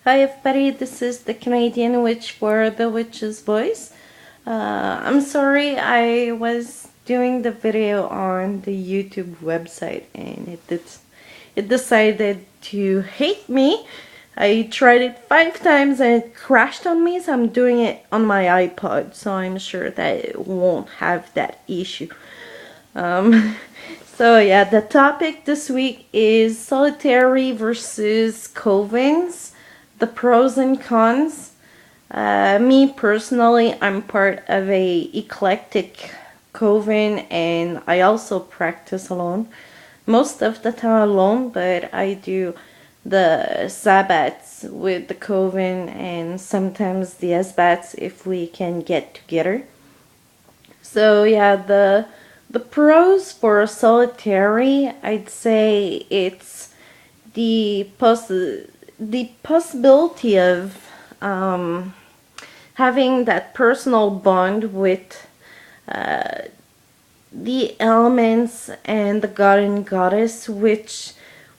Hi everybody, this is the Canadian witch for the Witch's Voice. I'm sorry, I was doing the video on the YouTube website and it decided to hate me. I tried it 5 times and it crashed on me, so I'm doing it on my iPod, so I'm sure that it won't have that issue. So yeah, the topic this week is solitary versus covens, the pros and cons. Me personally, I'm part of a eclectic coven and I also practice alone. Most of the time alone, but I do the sabbats with the coven and sometimes the esbats if we can get together. So yeah, the pros for solitary, I'd say it's the possibility of having that personal bond with the elements and the god and goddess, which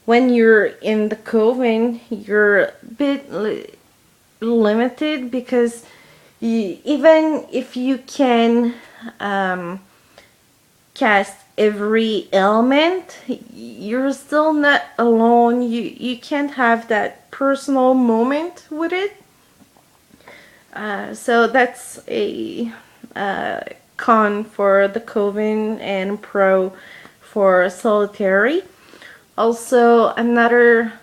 when you're in the coven, you're a bit limited because even if you can cast every element, you're still not alone. You can't have that personal moment with it. So that's a con for the coven and pro for solitary. Also, another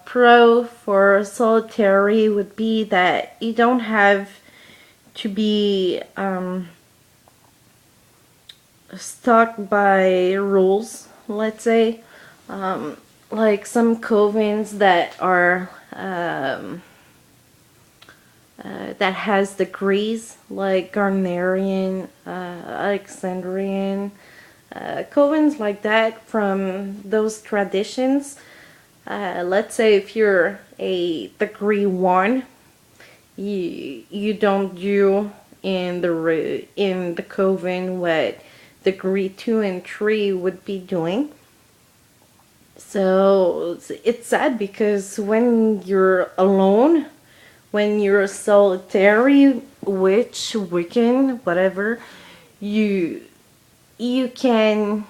pro for solitary would be that you don't have to be stuck by rules, let's say. Like some covens that are that has degrees, like Garnerian, Alexandrian, covens like that from those traditions. Let's say if you're a degree 1, you don't do in the coven what degree 2 and 3 would be doing. So it's sad because when you're alone, when you're a solitary witch, Wiccan, whatever, you can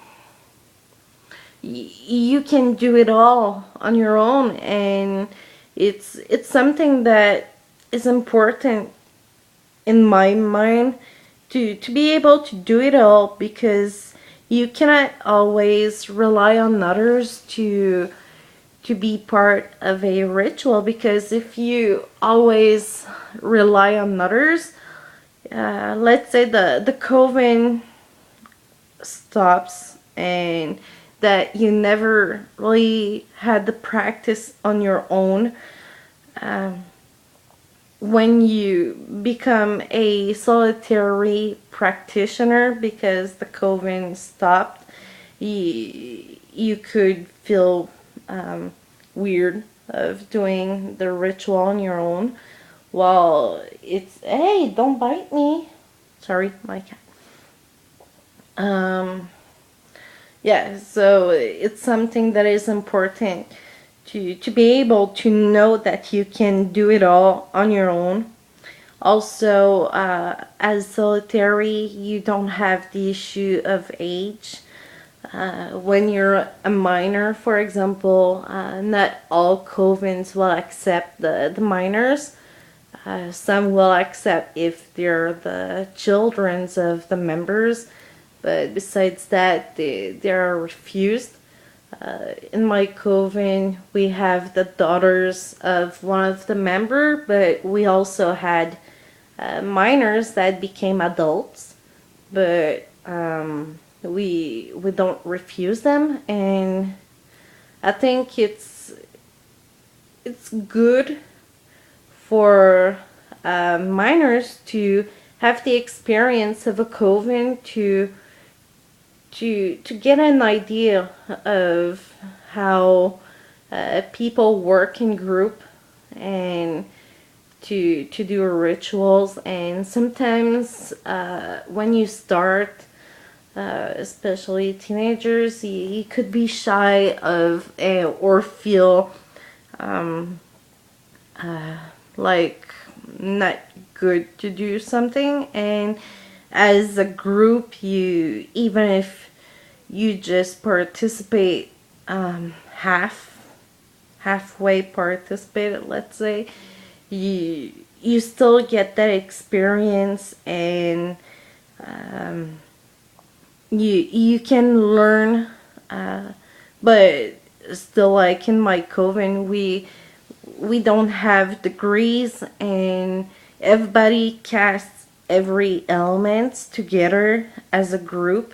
do it all on your own, and it's something that is important in my mind to be able to do it all, because you cannot always rely on others to be part of a ritual, because if you always rely on others, let's say the coven stops and that you never really had the practice on your own. When you become a solitary practitioner because the coven stopped, you could feel weird of doing the ritual on your own. While it's, hey, don't bite me. Sorry, my cat. Yeah, so it's something that is important to be able to know that you can do it all on your own. Also, as solitary, you don't have the issue of age. When you're a minor, for example, not all covens will accept the minors. Some will accept if they're the childrens of the members, but besides that, they are refused. In my coven, we have the daughters of one of the member, but we also had minors that became adults, but we don't refuse them, and I think it's good for minors to have the experience of a coven to get an idea of how people work in group and to do rituals. And sometimes when you start, especially teenagers, you could be shy of or feel like not good to do something, and as a group, you, even if you just participate halfway participate, let's say, you still get that experience, and you can learn, but still, like in my coven, we don't have degrees, and everybody casts every element together as a group,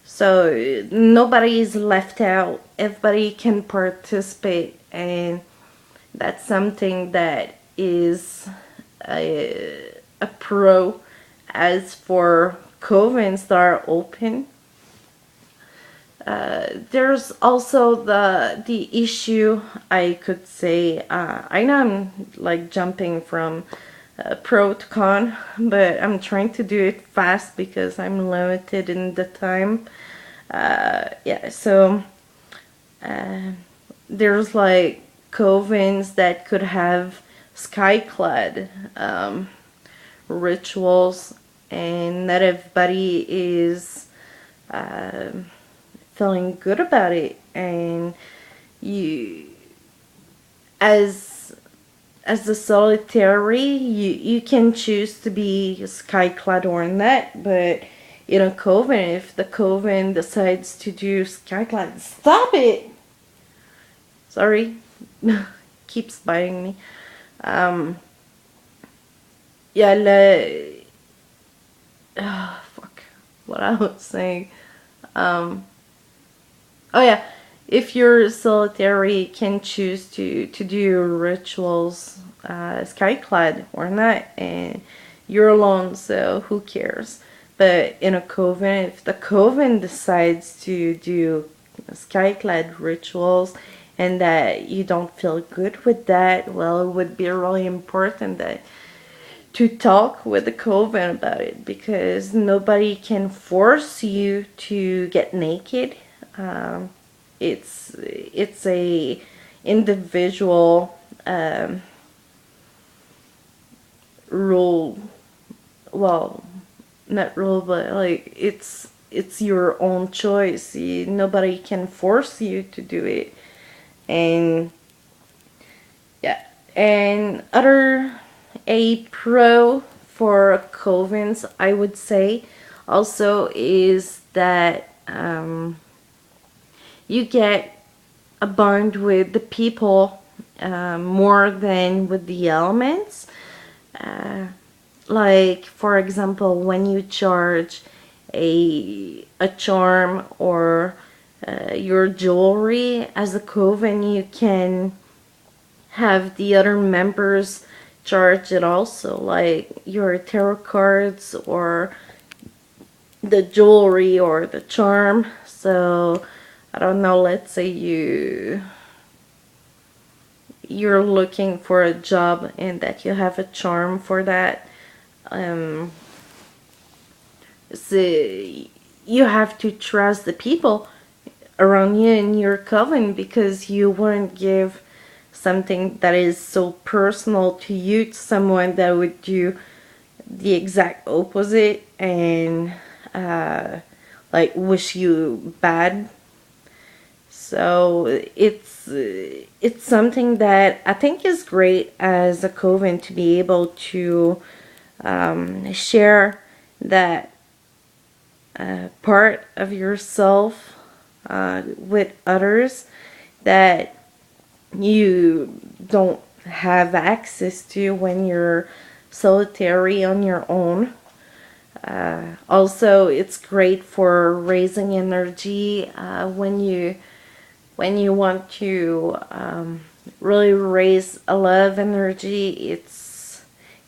so nobody is left out. Everybody can participate, and that's something that is a pro. As for covens that are open, there's also the issue, I could say. I know I'm like jumping from pro to con, but I'm trying to do it fast because I'm limited in the time. Yeah, so there's like covens that could have skyclad rituals, and not everybody is feeling good about it. And you, as the solitary, you can choose to be skyclad or not, but in a coven, if the coven decides to do skyclad, stop it! Sorry, keeps biting me. Yeah, fuck, what I was saying. Oh yeah, if you're solitary, you can choose to do rituals, skyclad or not, and you're alone, so who cares? But in a coven, if the coven decides to do skyclad rituals and that you don't feel good with that, well, it would be really important that to talk with the coven about it, because nobody can force you to get naked. It's a individual rule. Well, not rule, but like it's your own choice. Nobody can force you to do it. And yeah, and a pro for covens, I would say, also is that you get a bond with the people more than with the elements. Like, for example, when you charge a charm or your jewelry as a coven, you can have the other members charge it also, like your tarot cards or the jewelry or the charm. So I don't know, let's say you're looking for a job and that you have a charm for that. So you have to trust the people around you in your coven, because you wouldn't give something that is so personal to you to someone that would do the exact opposite and like wish you bad. So it's something that I think is great as a coven, to be able to share that part of yourself with others that you don't have access to when you're solitary on your own. Also, it's great for raising energy when you want to really raise a lot of energy.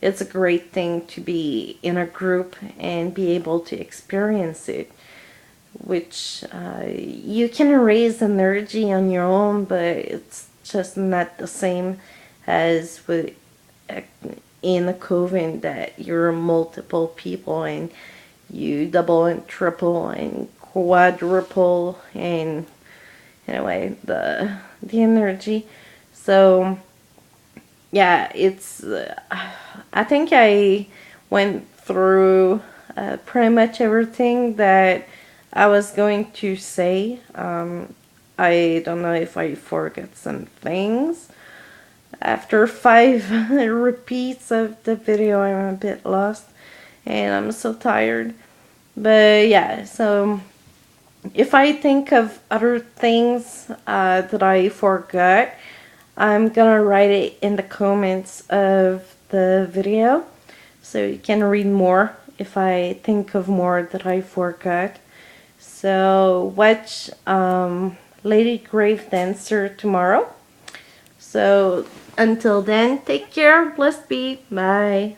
It's a great thing to be in a group and be able to experience it, which you can raise energy on your own, but it's just not the same as with in a coven, that you're multiple people and you double and triple and quadruple, and anyway, the energy. So yeah, it's I think I went through pretty much everything that I was going to say. I don't know if I forgot some things. After 5 repeats of the video, I'm a bit lost and I'm so tired. But yeah, so if I think of other things that I forgot, I'm gonna write it in the comments of the video so you can read more if I think of more that I forgot. So watch Lady Grave Dancer tomorrow. So until then, take care, blessed be, bye.